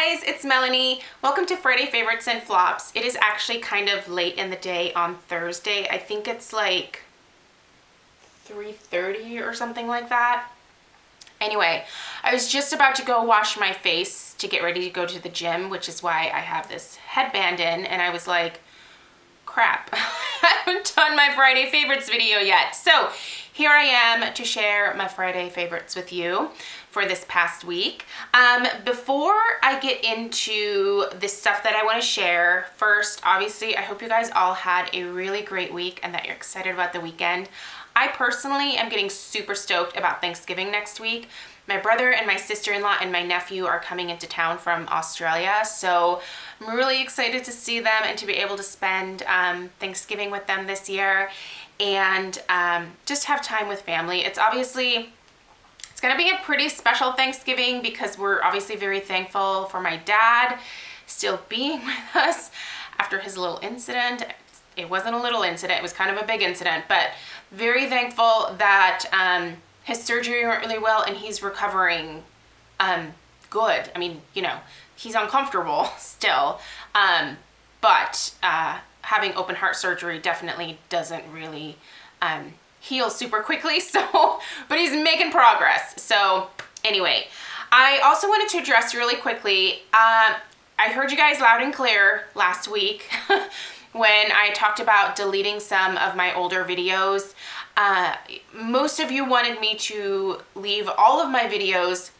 guys, it's Melanie. Welcome to Friday Favorites and Flops. It is actually kind of late in the day on Thursday. I think it's like 3:30 or something like that. Anyway, I was just about to go wash my face to get ready to go to the gym, which is why I have this headband in, and I was like, crap, I haven't done my Friday Favorites video yet. So here I am to share my Friday favorites with you for this past week. Before I get into the stuff that I want to share, first, obviously, I hope you guys all had a really great week and that you're excited about the weekend. I personally am getting super stoked about Thanksgiving next week. My brother and my sister-in-law and my nephew are coming into town from Australia, so I'm really excited to see them and to be able to spend Thanksgiving with them this year and just have time with family. It's going to be a pretty special Thanksgiving because we're obviously very thankful for my dad still being with us after his little incident. It wasn't a little incident, it was kind of a big incident, but very thankful that his surgery went really well and he's recovering good. I mean, you know, he's uncomfortable still, but having open heart surgery definitely doesn't really heal super quickly, so, but he's making progress. So anyway, I also wanted to address really quickly, I heard you guys loud and clear last week when I talked about deleting some of my older videos. Most of you wanted me to leave all of my videos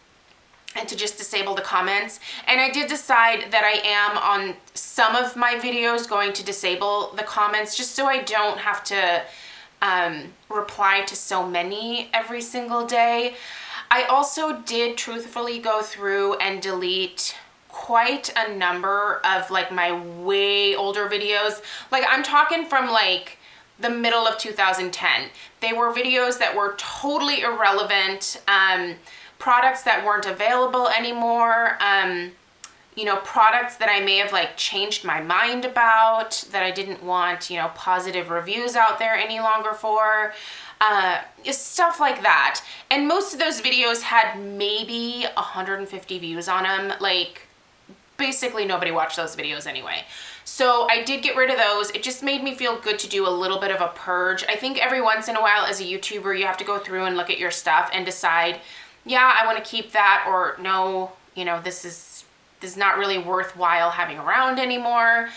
and to just disable the comments. And I did decide that I am on some of my videos going to disable the comments just so I don't have to reply to so many every single day. I also did truthfully go through and delete quite a number of like my way older videos. Like I'm talking from like the middle of 2010. They were videos that were totally irrelevant, products that weren't available anymore, you know, products that I may have like changed my mind about, that I didn't want, you know, positive reviews out there any longer for, stuff like that. And most of those videos had maybe 150 views on them. Like basically nobody watched those videos anyway. So I did get rid of those. It just made me feel good to do a little bit of a purge. I think every once in a while as a YouTuber, you have to go through and look at your stuff and decide, yeah, I want to keep that, or no, you know, this is not really worthwhile having around anymore.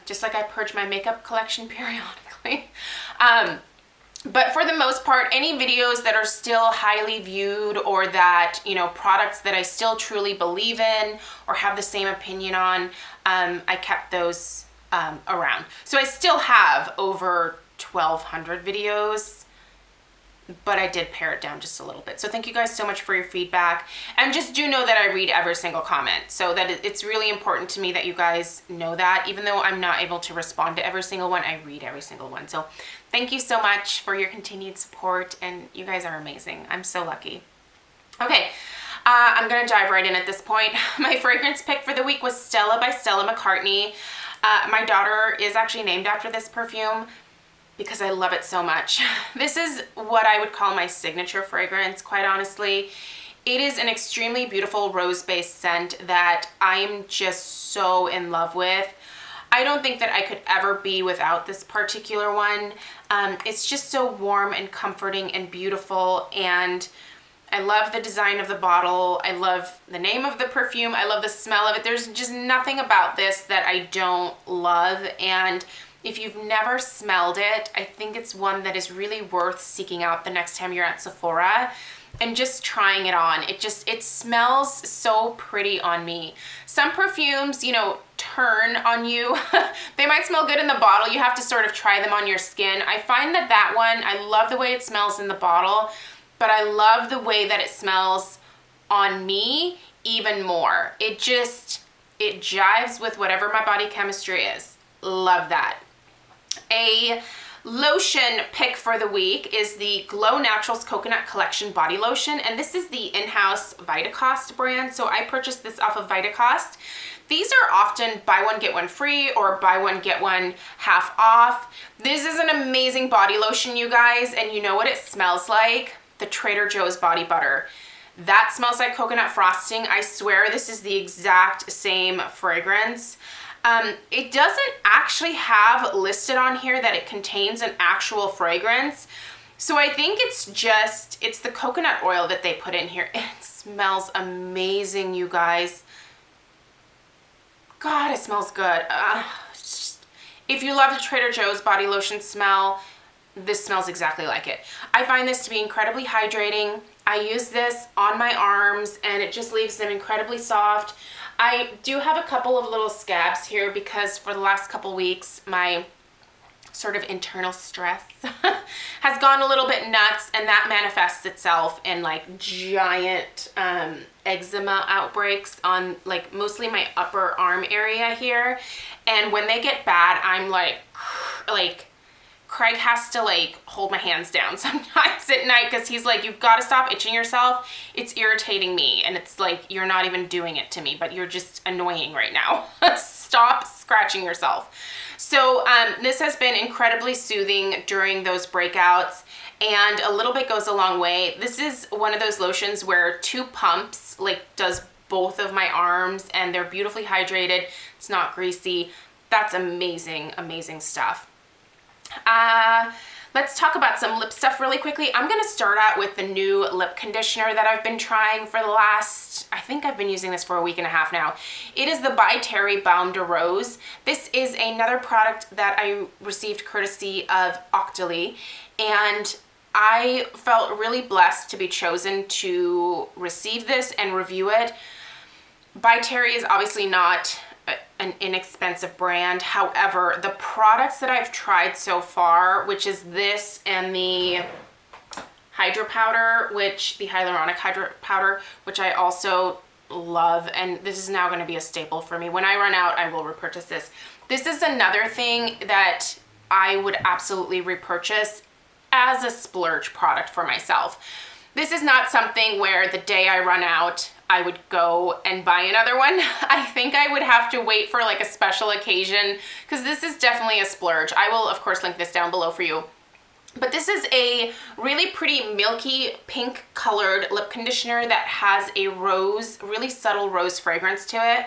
Just like I purge my makeup collection periodically. But for the most part, any videos that are still highly viewed or that, you know, products that I still truly believe in or have the same opinion on, I kept those around. So I still have over 1,200 videos, but I did pare it down just a little bit. So thank you guys so much for your feedback. And just do know that I read every single comment. So that it's really important to me that you guys know that. Even though I'm not able to respond to every single one, I read every single one. So thank you so much for your continued support, and you guys are amazing. I'm so lucky. Okay, I'm gonna dive right in at this point. My fragrance pick for the week was Stella by Stella McCartney. My daughter is actually named after this perfume because I love it so much. This is what I would call my signature fragrance, quite honestly. It is an extremely beautiful rose-based scent that I'm just so in love with. I don't think that I could ever be without this particular one. It's just so warm and comforting and beautiful, and I love the design of the bottle. I love the name of the perfume. I love the smell of it. There's just nothing about this that I don't love, and if you've never smelled it, I think it's one that is really worth seeking out the next time you're at Sephora and just trying it on. It smells so pretty on me. Some perfumes, you know, turn on you. They might smell good in the bottle. You have to sort of try them on your skin. I find that one, I love the way it smells in the bottle, but I love the way that it smells on me even more. It jives with whatever my body chemistry is. Love that. A lotion pick for the week is the Glow Naturals Coconut Collection Body Lotion, and this is the in-house Vitacost brand, so I purchased this off of Vitacost. These are often buy one get one free or buy one get one half off. This is an amazing body lotion, you guys, and you know what it smells like? The Trader Joe's body butter. That smells like coconut frosting. I swear this is the exact same fragrance. It doesn't actually have listed on here that it contains an actual fragrance. So I think it's the coconut oil that they put in here. It smells amazing, you guys. God, it smells good. If you love the Trader Joe's body lotion smell, this smells exactly like it. I find this to be incredibly hydrating. I use this on my arms and it just leaves them incredibly soft. I do have a couple of little scabs here because for the last couple weeks, my sort of internal stress has gone a little bit nuts, and that manifests itself in like giant eczema outbreaks on like mostly my upper arm area here. And when they get bad, I'm like Craig has to like hold my hands down sometimes at night because he's like, you've got to stop itching yourself. It's irritating me. And it's like, you're not even doing it to me, but you're just annoying right now. Stop scratching yourself. So this has been incredibly soothing during those breakouts, and a little bit goes a long way. This is one of those lotions where 2 pumps like does both of my arms, and they're beautifully hydrated. It's not greasy. That's amazing, amazing stuff. Let's talk about some lip stuff really quickly. I'm going to start out with the new lip conditioner that I've been trying for the last, I think I've been using this for a week and a half now. It is the By Terry Balm de Rose. This is another product that I received courtesy of Octoly, and I felt really blessed to be chosen to receive this and review it. By Terry is obviously not an inexpensive brand. However, the products that I've tried so far, which is this and the hydro powder, the hyaluronic hydro powder, which I also love, and this is now going to be a staple for me. When I run out, I will repurchase this. This is another thing that I would absolutely repurchase as a splurge product for myself. This is not something where the day I run out, I would go and buy another one. I think I would have to wait for like a special occasion, because this is definitely a splurge. I will of course link this down below for you. But this is a really pretty milky pink colored lip conditioner that has a rose, really subtle rose fragrance to it.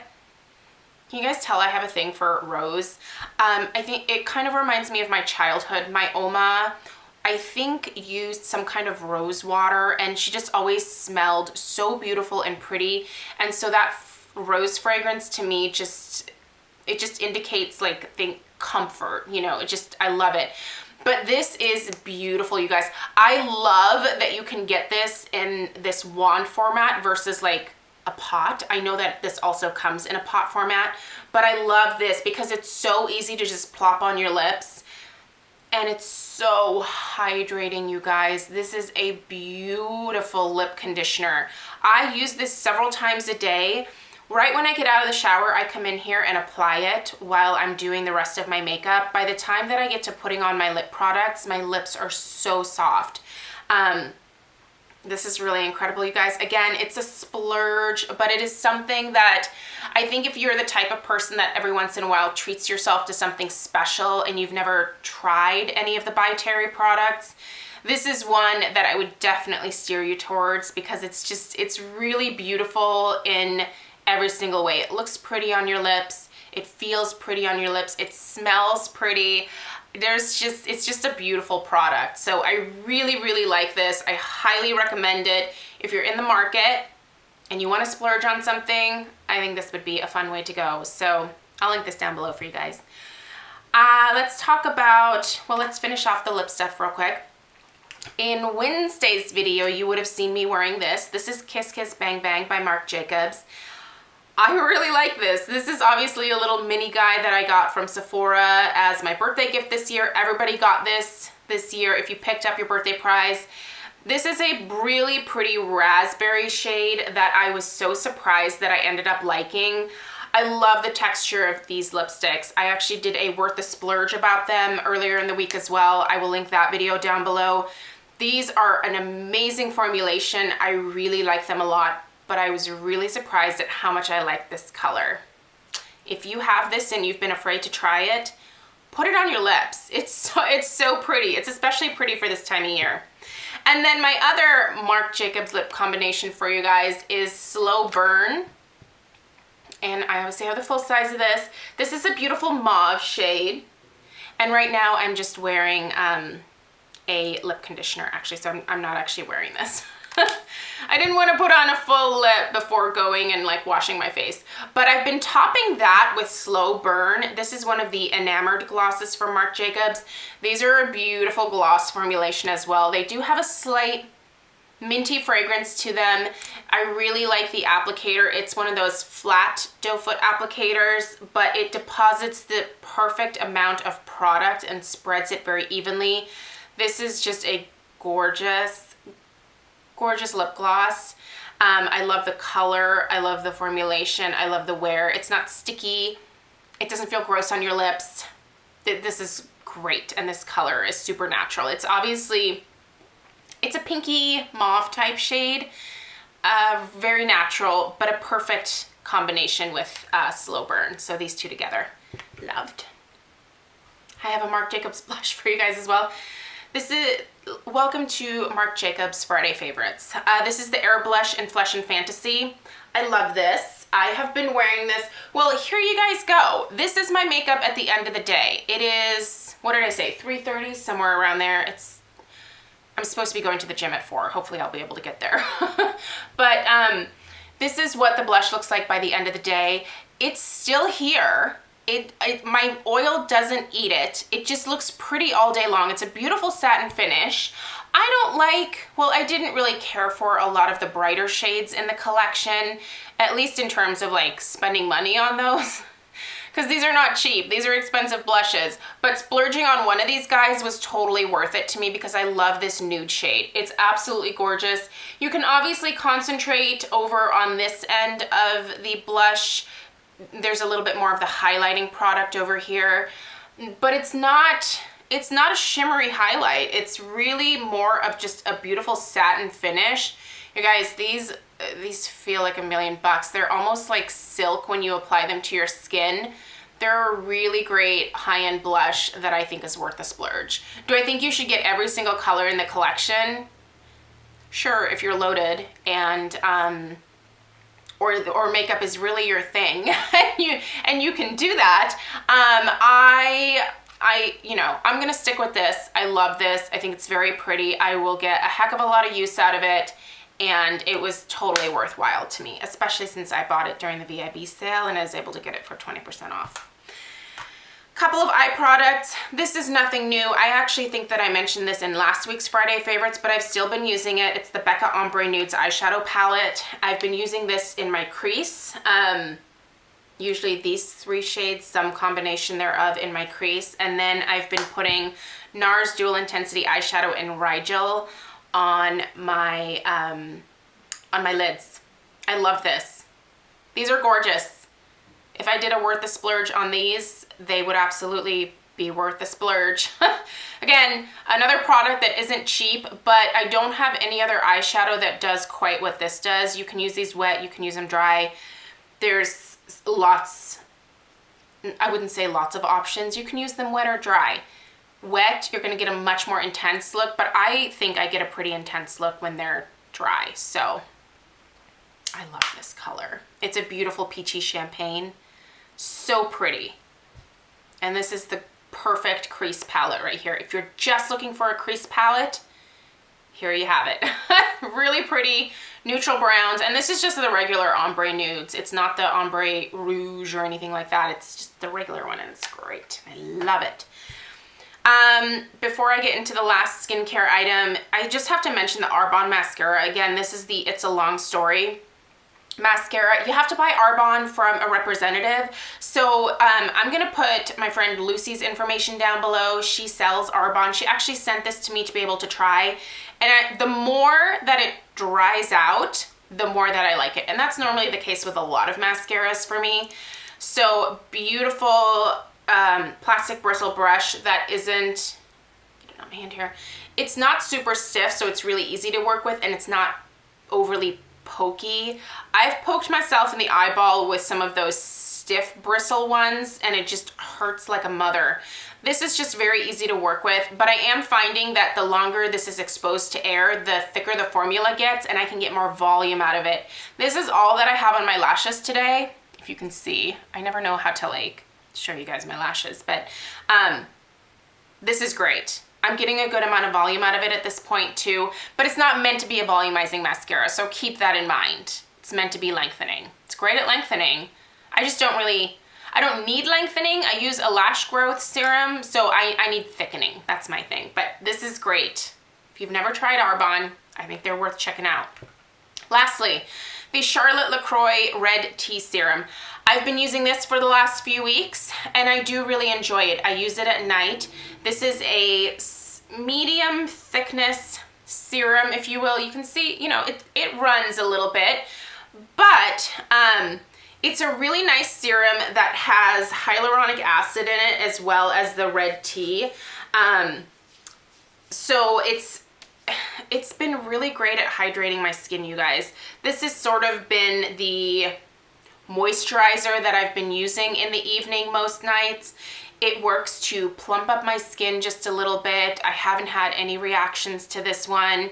Can you guys tell I have a thing for rose? I think it kind of reminds me of my childhood. My Oma, I think, used some kind of rose water, and she just always smelled so beautiful and pretty. And so that rose fragrance to me it just indicates like comfort, you know, I love it. But this is beautiful, you guys. I love that you can get this in this wand format versus like a pot. I know that this also comes in a pot format, but I love this because it's so easy to just plop on your lips. And it's so hydrating, you guys. This is a beautiful lip conditioner. I use this several times a day. Right when I get out of the shower, I come in here and apply it while I'm doing the rest of my makeup. By the time that I get to putting on my lip products, my lips are so soft. This is really incredible, you guys. Again, it's a splurge, but it is something that I think if you're the type of person that every once in a while treats yourself to something special and you've never tried any of the By Terry products, this is one that I would definitely steer you towards, because it's really beautiful in every single way. It looks pretty on your lips. It feels pretty on your lips. It smells pretty. It's just a beautiful product. So I really, really like this. I highly recommend it. If you're in the market and you want to splurge on something, I think this would be a fun way to go. So I'll link this down below for you guys. Let's finish off the lip stuff real quick. In Wednesday's video, you would have seen me wearing this. This is Kiss Kiss Bang Bang by Marc Jacobs. I really like this. This is obviously a little mini guy that I got from Sephora as my birthday gift this year. Everybody got this year if you picked up your birthday prize. This is a really pretty raspberry shade that I was so surprised that I ended up liking. I love the texture of these lipsticks. I actually did a Worth the Splurge about them earlier in the week as well. I will link that video down below. These are an amazing formulation. I really like them a lot, but I was really surprised at how much I like this color. If you have this and you've been afraid to try it, put it on your lips. It's so pretty. It's especially pretty for this time of year. And then my other Marc Jacobs lip combination for you guys is Slow Burn. And I obviously have the full size of this. This is a beautiful mauve shade. And right now I'm just wearing a lip conditioner actually, so I'm not actually wearing this. I didn't want to put on a full lip before going and like washing my face. But I've been topping that with Slow Burn. This is one of the enamored glosses from Marc Jacobs. These are a beautiful gloss formulation as well. They do have a slight minty fragrance to them. I really like the applicator. It's one of those flat doe foot applicators, but it deposits the perfect amount of product and spreads it very evenly. This is just a gorgeous, gorgeous lip gloss. I love the color. I love the formulation. I love the wear. It's not sticky. It doesn't feel gross on your lips. This is great, and this color is super natural. It's obviously, it's a pinky mauve type shade, very natural, but a perfect combination with Slow Burn. So these two together, loved. I have a Marc Jacobs blush for you guys as well. This is, welcome to Marc Jacobs Friday Favorites. This is the Air Blush in Flesh and Fantasy. I love this. I have been wearing this. Well, here you guys go. This is my makeup at the end of the day. It is, what did I say, 3:30, somewhere around there. I'm supposed to be going to the gym at 4. Hopefully I'll be able to get there. But this is what the blush looks like by the end of the day. It's still here. My oil doesn't eat it. It just looks pretty all day long. It's a beautiful satin finish. I don't like, well, I didn't really care for a lot of the brighter shades in the collection, at least in terms of like spending money on those. Because these are not cheap. These are expensive blushes. But splurging on one of these guys was totally worth it to me because I love this nude shade. It's absolutely gorgeous. You can obviously concentrate over on this end of the blush. There's a little bit more of the highlighting product over here. But it's not a shimmery highlight. It's really more of just a beautiful satin finish. You guys, these feel like $1,000,000. They're almost like silk when you apply them to your skin. They're a really great high-end blush that I think is worth the splurge. Do I think you should get every single color in the collection? Sure, if you're loaded and or makeup is really your thing and you can do that. You know, I'm gonna stick with this. I love this. I think it's very pretty. I will get a heck of a lot of use out of it. And it was totally worthwhile to me, especially since I bought it during the VIB sale and I was able to get it for 20% off. Couple of eye products. This is nothing new. I actually think that I mentioned this in last week's Friday Favorites, but I've still been using it. It's the Becca Ombre Nudes eyeshadow palette. I've been using this in my crease. Usually these 3 shades, some combination thereof in my crease. And then I've been putting NARS Dual Intensity Eyeshadow in Rigel on my lids. I love this. These are gorgeous. If I did a worth the splurge on these, they would absolutely be worth the splurge. Again, another product that isn't cheap, but I don't have any other eyeshadow that does quite what this does. You can use these wet, you can use them dry. There's lots, I wouldn't say lots of options. You can use them wet or dry. Wet, you're gonna get a much more intense look, but I think I get a pretty intense look when they're dry. So I love this color. It's a beautiful peachy champagne. So pretty. And this is the perfect crease palette right here. If you're just looking for a crease palette, here you have it. Really pretty neutral browns. And this is just the regular ombre nudes. It's not the ombre rouge or anything like that. It's just the regular one and it's great. I love it. Before I get into the last skincare item, I just have to mention the Arbonne mascara. Again, this is the It's a Long Story mascara. You have to buy Arbonne from a representative. So I'm gonna put my friend Lucy's information down below. She sells Arbonne. She actually sent this to me to be able to try. And the more that it dries out, the more that I like it. And that's normally the case with a lot of mascaras for me. So beautiful plastic bristle brush that isn't, get it on my hand here. It's not super stiff, so it's really easy to work with and it's not overly pokey. I've poked myself in the eyeball with some of those stiff bristle ones and it just hurts like a mother. This is just very easy to work with, but I am finding that the longer this is exposed to air, the thicker the formula gets and I can get more volume out of it. This is all that I have on my lashes today. If you can see, I never know how to like show you guys my lashes, but this is great. I'm getting a good amount of volume out of it at this point too, but it's not meant to be a volumizing mascara, so keep that in mind. It's meant to be lengthening. It's great at lengthening. I just don't really, I don't need lengthening. I use a lash growth serum, so I need thickening. That's my thing, but this is great. If you've never tried Arbonne, I think they're worth checking out. Lastly, the Charlotte LaCroix Red Tea Serum. I've been using this for the last few weeks and I do really enjoy it. I use it at night. This is a medium thickness serum, if you will. You can see, you know, it runs a little bit, but it's a really nice serum that has hyaluronic acid in it as well as the red tea. So it's been really great at hydrating my skin, you guys. This has sort of been the moisturizer that I've been using in the evening most nights. It works to plump up my skin just a little bit. I haven't had any reactions to this one.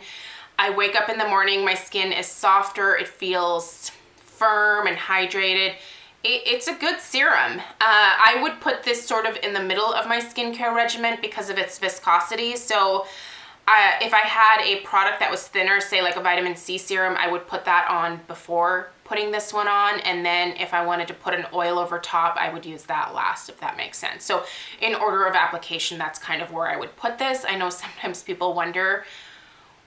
I wake up in the morning, my skin is softer, it feels firm and hydrated. It's a good serum. I would put this sort of in the middle of my skincare regimen because of its viscosity. So if I had a product that was thinner, say like a vitamin C serum, I would put that on before putting this one on, and then if I wanted to put an oil over top, I would use that last, if that makes sense. So in order of application, that's kind of where I would put this. I know sometimes people wonder,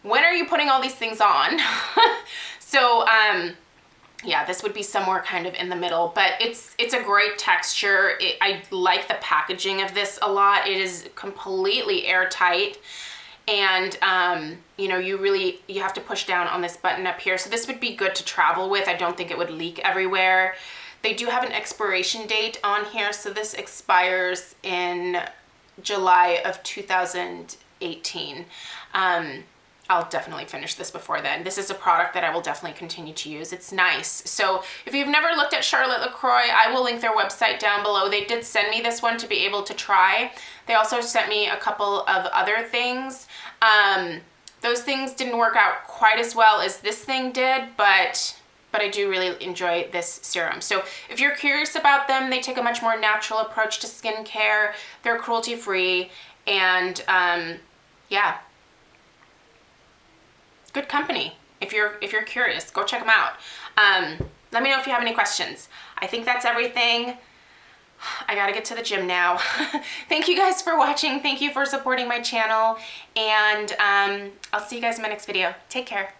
when are you putting all these things on? So yeah, this would be somewhere kind of in the middle, but it's a great texture. I like the packaging of this a lot. It is completely airtight. And, you know, you have to push down on this button up here. So this would be good to travel with. I don't think it would leak everywhere. They do have an expiration date on here. So this expires in July of 2018. I'll definitely finish this before then. This is a product that I will definitely continue to use. It's nice. So if you've never looked at Charlotte LaCroix, I will link their website down below. They did send me this one to be able to try. They also sent me a couple of other things. Those things didn't work out quite as well as this thing did, but I do really enjoy this serum. So if you're curious about them, they take a much more natural approach to skincare. They're cruelty-free, and yeah. Good company. If you're curious, go check them out. Let me know if you have any questions. I think that's everything. I gotta get to the gym now. Thank you guys for watching. Thank you for supporting my channel. And I'll see you guys in my next video. Take care.